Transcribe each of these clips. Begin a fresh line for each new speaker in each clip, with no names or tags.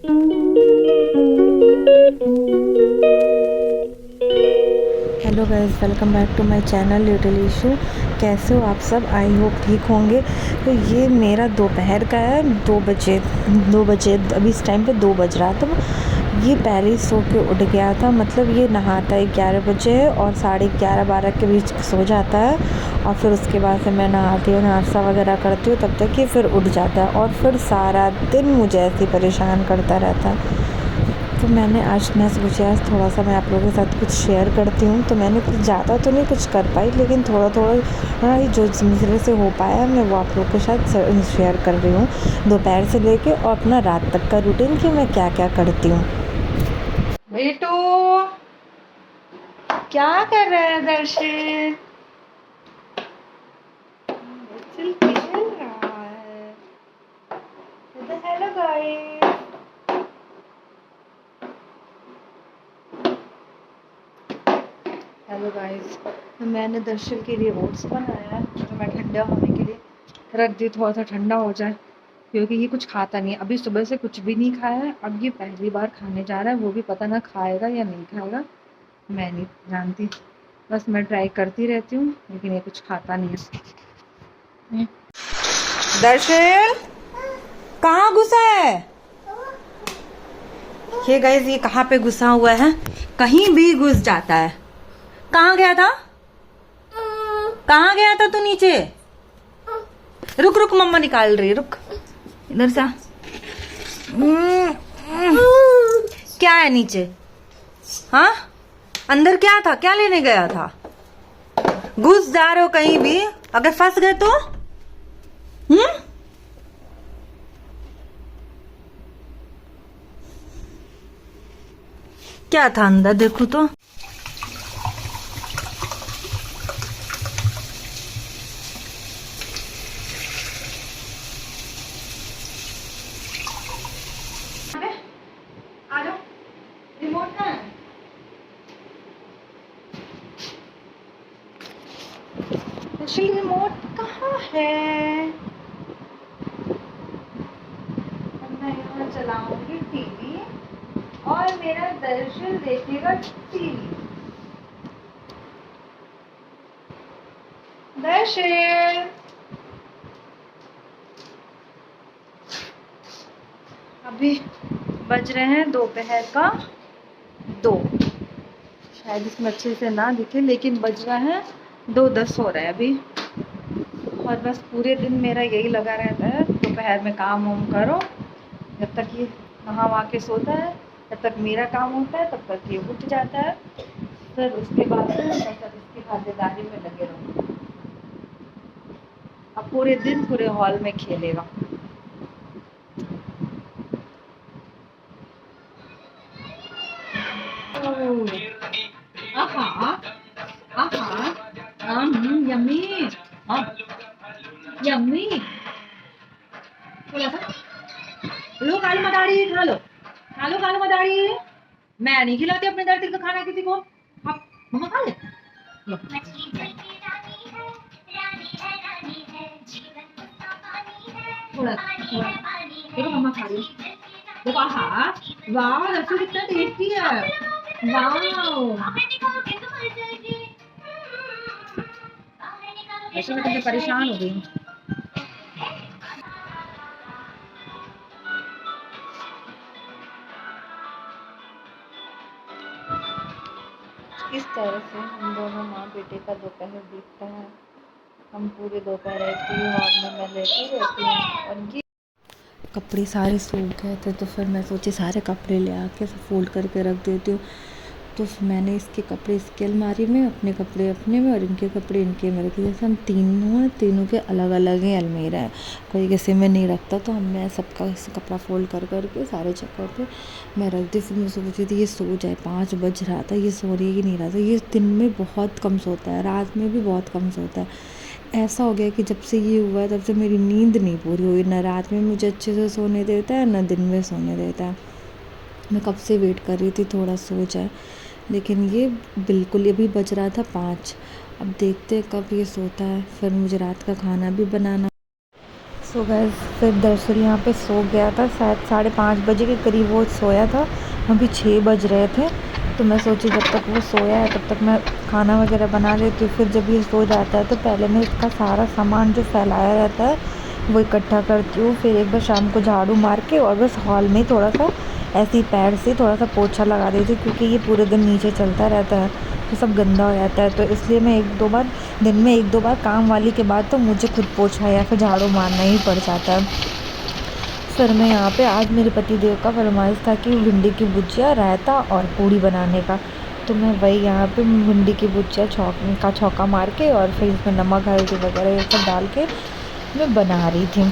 Hello guys, welcome back to my channel little Ishu. कैसे हो आप सब? आई होप ठीक होंगे। तो ये मेरा दोपहर का है, 2 बजे अभी इस टाइम पे 2 बज रहा था। ये पहले ही सो के उठ गया था, मतलब ये नहाता है 11 बजे और 11:30-12 के बीच सो जाता है। और फिर उसके बाद से मैं नहाती हूँ, नाश्ता वगैरह करती हूँ, तब तक ये फिर उठ जाता है और फिर सारा दिन मुझे ऐसे ही परेशान करता रहता है। तो मैं सोचा आज थोड़ा सा मैं आप लोगों के साथ कुछ शेयर करती हूँ। तो मैंने कुछ ज़्यादा तो नहीं कुछ कर पाई, लेकिन थोड़ा थोड़ा जो मेरे से हो पाया मैं वो आप लोगों के साथ शेयर कर रही हूँ। दोपहर से लेके और अपना रात तक का रूटीन कि मैं क्या क्या करती हूँ। बेटू, क्या कर रहा है दर्शन? खेल रहा है। Hello guys. हेलो गाइस, तो मैंने दर्शन के लिए ओट्स बनाया है, तो मैं ठंडा होने के लिए रख दी, थोड़ा सा ठंडा हो जाए, क्योंकि ये कुछ खाता नहीं है। अभी सुबह से कुछ भी नहीं खाया है, अब ये पहली बार खाने जा रहा है, वो भी पता ना खाएगा या नहीं खाएगा, मैं नहीं जानती। बस मैं ट्राई करती रहती हूँ, लेकिन ये कुछ खाता नहीं है। दर्शन कहाँ घुसा है ये? गाइस, ये कहाँ पे घुसा हुआ है? कहीं भी घुस जाता है। कहाँ गया था? कहाँ गया था तू? नीचे रुक रुक, मम्मा निकाल रही है, रुक इधर से। क्या है नीचे? हाँ, अंदर क्या था? क्या लेने गया था? घुस जा रहे हो कहीं भी, अगर फंस गए तो? क्या था अंदर? देखो तो। आ जाओ, रिमोट कहाँ है? रिमोट कहाँ है? मैं यहाँ चलाऊंगी टीवी और मेरा दर्शन देखेगा टीवी। दर्शन, अभी बज रहे हैं दोपहर का 2। शायद इसमें अच्छे से ना दिखे, लेकिन बज रहा है 2:10 हो रहा है अभी। और बस पूरे दिन मेरा यही लगा रहता है, दोपहर में काम वाम करो, जब तक ये नहा वहा के सोता है तब तक मेरा काम होता है, तब तक ये उठ जाता है, फिर उसके बाद मैं सब इसकी खातिरदारी में लगे रहूँ। अब पूरे दिन पूरे हॉल में खेलेगा। आहा, आहा, यम्मी, यम्मी। बोला था लो कालू मदारी खा लो, खा लो कालू मदारी। मैं नहीं खिलाती अपने धरती का खाना किसी को। आप मम्मा खा ले लो। थोड़ा थोड़ा देखो मम्मा खा रही है। देखो, आहा, वाह लड्डू कितना टेस्टी है। वाह, वैसे मैं तुमसे परेशान हो गई हूँ। इस तरह से हम दोनों माँ बेटे का दोपहर बीतता है। हम पूरे दोपहर ऐसे ही हॉल में मैं लेटी रहती हूँ। उनकी कपड़े सारे सूख गए थे, तो फिर मैं सोची सारे कपड़े ले आके फोल्ड करके रख देती हूँ। तो मैंने इसके कपड़े इसकी अलमारी में, अपने कपड़े अपने में और इनके कपड़े इनके में रखे। जैसे हम तीनों हैं, तीनों के अलग अलग ही अलमीरा है, कोई किसी में नहीं रखता। तो मैं सबका कपड़ा फोल्ड कर करके सारे जगह पे मैं रख दी। फिर मैं सोची थी ये सो जाए, 5 बज रहा था, ये सो रही ही नहीं रहा था। ये दिन में बहुत कम सोता है, रात में भी बहुत कम सोता है। ऐसा हो गया कि जब से ये हुआ है तब से मेरी नींद नहीं पूरी हुई, ना रात में मुझे अच्छे से सोने देता है, ना दिन में सोने देता है। मैं कब से वेट कर रही थी थोड़ा सो जाए, लेकिन ये बिल्कुल, अभी बज रहा था 5। अब देखते हैं कब ये सोता है, फिर मुझे रात का खाना भी बनाना। सो गैस फिर दरअसल यहाँ पे सो गया था, शायद 5:30 बजे के करीब वो सोया था। अभी 6 बज रहे थे, तो मैं सोची जब तक वो सोया है तब तक मैं खाना वगैरह बना लेती हूँ। फिर जब ये सो जाता है तो पहले मैं इसका सारा सामान जो फैलाया रहता है वो इकट्ठा करती हूँ। फिर एक बार शाम को झाड़ू मार के और बस हॉल में थोड़ा सा ऐसे ही पैर से थोड़ा सा पोछा लगा देती हूँ, क्योंकि ये पूरे दिन नीचे चलता रहता है तो सब गंदा हो जाता है। तो इसलिए मैं एक दो बार दिन में, एक दो बार काम वाली के बाद तो मुझे खुद पोछा या फिर झाड़ू मारना ही पड़ जाता है। फिर मैं यहाँ पे आज मेरे पति देव का फरमाइश था कि भिंडी की भुजिया, रायता और पूड़ी बनाने का। तो मैं वही यहाँ पे भिंडी की भुजिया छौंका मार के और फिर इसमें नमक हल्दी वगैरह ये सब डाल के मैं बना रही थी।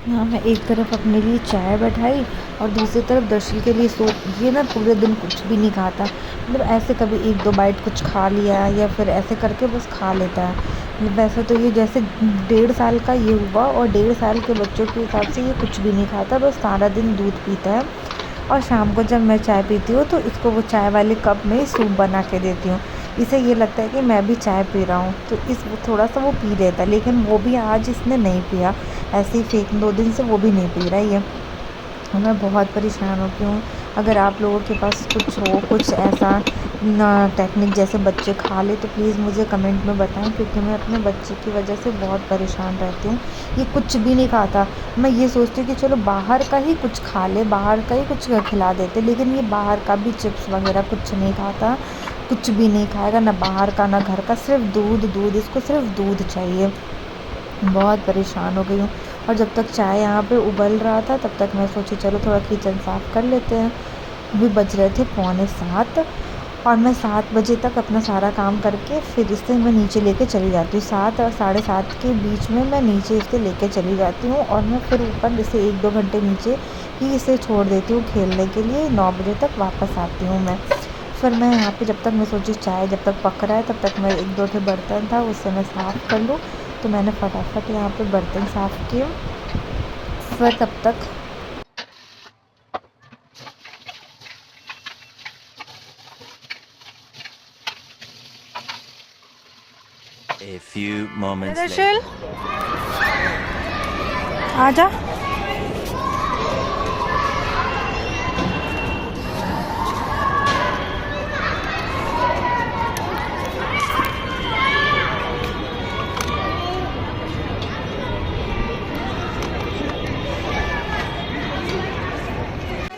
हाँ, मैं एक तरफ अपने लिए चाय बैठाई और दूसरी तरफ दर्शन के लिए सूप। ये ना पूरे दिन कुछ भी नहीं खाता, मतलब ऐसे कभी एक दो बाइट कुछ खा लिया या फिर ऐसे करके बस खा लेता है। वैसे तो ये जैसे 1.5 साल का ये हुआ और 1.5 साल के बच्चों के हिसाब से ये कुछ भी नहीं खाता, बस सारा दिन दूध पीता है। और शाम को जब मैं चाय पीती हूँ तो इसको वो चाय वाले कप में सूप बना के देती हूँ। इसे ये लगता है कि मैं भी चाय पी रहा हूँ, तो इस थोड़ा सा वो पी लेता है, लेकिन वो भी आज इसने नहीं पिया। ऐसे ही फेंक 2 दिन से वो भी नहीं पी रहा है ये। और मैं बहुत परेशान होती हूँ। अगर आप लोगों के पास कुछ हो, कुछ ऐसा ना टेक्निक जैसे बच्चे खा ले, तो प्लीज़ मुझे कमेंट में बताएं, क्योंकि मैं अपने बच्चे की वजह से बहुत परेशान रहती हूँ। ये कुछ भी नहीं खाता। मैं ये सोचती हूँ कि चलो बाहर का ही कुछ खा ले, बाहर का ही कुछ खिला देते, लेकिन ये बाहर का भी चिप्स वगैरह कुछ नहीं खाता, कुछ भी नहीं खाएगा, ना बाहर का ना घर का, सिर्फ दूध दूध, इसको सिर्फ दूध चाहिए। बहुत परेशान हो गई हूँ। और जब तक चाय यहाँ पे उबल रहा था तब तक मैं सोची चलो थोड़ा किचन साफ़ कर लेते हैं। अभी बज रहे थे 6:45 और मैं 7 बजे तक अपना सारा काम करके फिर इसे मैं नीचे लेके चली जाती हूँ। 7 और 7:30 के बीच में मैं नीचे इसे लेके चली जाती हूँ और मैं फिर ऊपर इसे 1-2 घंटे नीचे ही इसे छोड़ देती हूँ खेलने के लिए। 9 बजे तक वापस आती हूँ मैं। फिर मैं यहाँ पे जब तक मैं सोची चाय जब तक पक रहा है तब तक मैं 1-2 ठे बर्तन था उससे मैं साफ़ कर लूँ। तो मैंने फटाफट यहाँ पे बर्तन साफ़ किए। फिर तब तक
A few moments
Darshan
later.
आजा।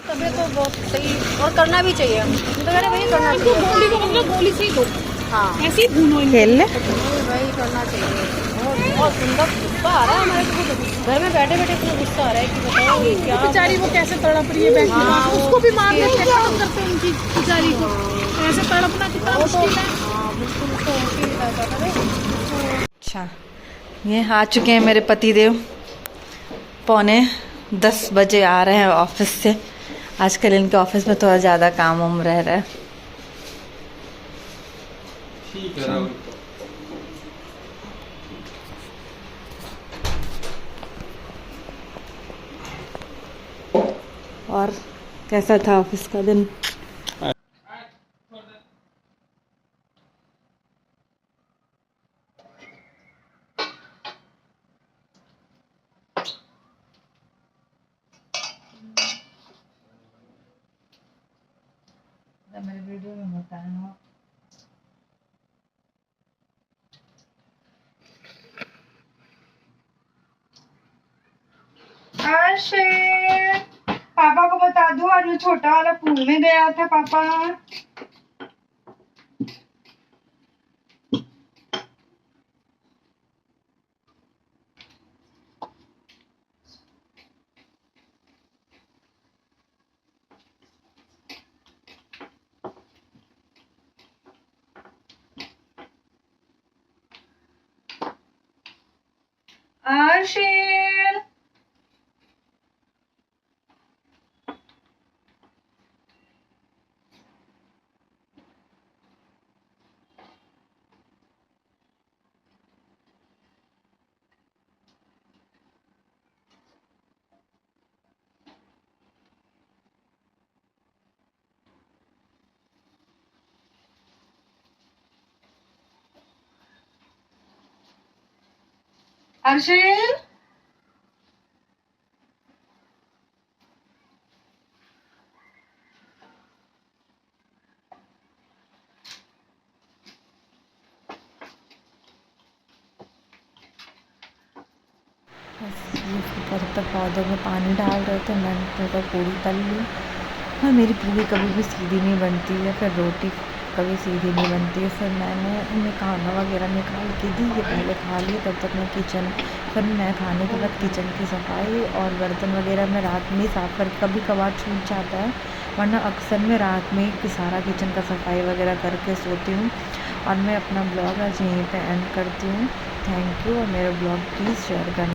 तबीयत तो बहुत सही और करना भी चाहिए। तो मैंने वही करना चाहिए।
गोली को मतलब गोली से ही दो,
हाँ
ऐसे ही भूनो इनको।
खेल ले।
वही करना चाहिए। बहुत सुंदर गुस्सा आ रहा है हमारे को, घर में बैठे बैठे इतना गुस्सा आ रहा है कि बताओ ये क्या।
बेचारी वो कैसे तड़प रही है बैठ के,
हाँ,
उसको भी मार
उसके-
देते हैं, करते हैं उनकी बेचारी को। ऐसे तड़पना कितना मुश्किल है।
हाँ बिल्कुल, उसको होश ही नहीं रहता था।
अच्छा, ये आ चुके हैं मेरे पति देव। 9:45 बजे आ रहे हैं ऑफिस से। आजकल इनके ऑफिस में थोड़ा ज़्यादा काम वाम रह रहा है।
ठीक है राहुल।
और कैसा था ऑफिस का दिन? मेरे वीडियो में बताना। पापा को बता दो आज वो छोटा वाला पूल में गया था पापा। आर्शिल अर्शिल
ऊपर तक पौधों में पानी डाल रहे थे, मैंने सोचा पूरी तल ली। और मेरी पूरी कभी भी सीधी नहीं बनती है, फिर रोटी कभी सीधी नहीं बनती है। फिर मैंने उन्हें खाना वगैरह निकाल के दी, ये पहले खा लिए, तब तक मैं फिर मैं खाने के बाद किचन की सफाई और बर्तन वगैरह मैं रात में ही साफ़ कर, कभी कभार छूट जाता है, वरना अक्सर मैं रात में ही सारा किचन का सफाई वगैरह करके सोती हूँ। और मैं अपना ब्लॉग आज यहीं पे एंड करती हूँ। थैंक यू, और मेरा ब्लॉग प्लीज़ शेयर करना।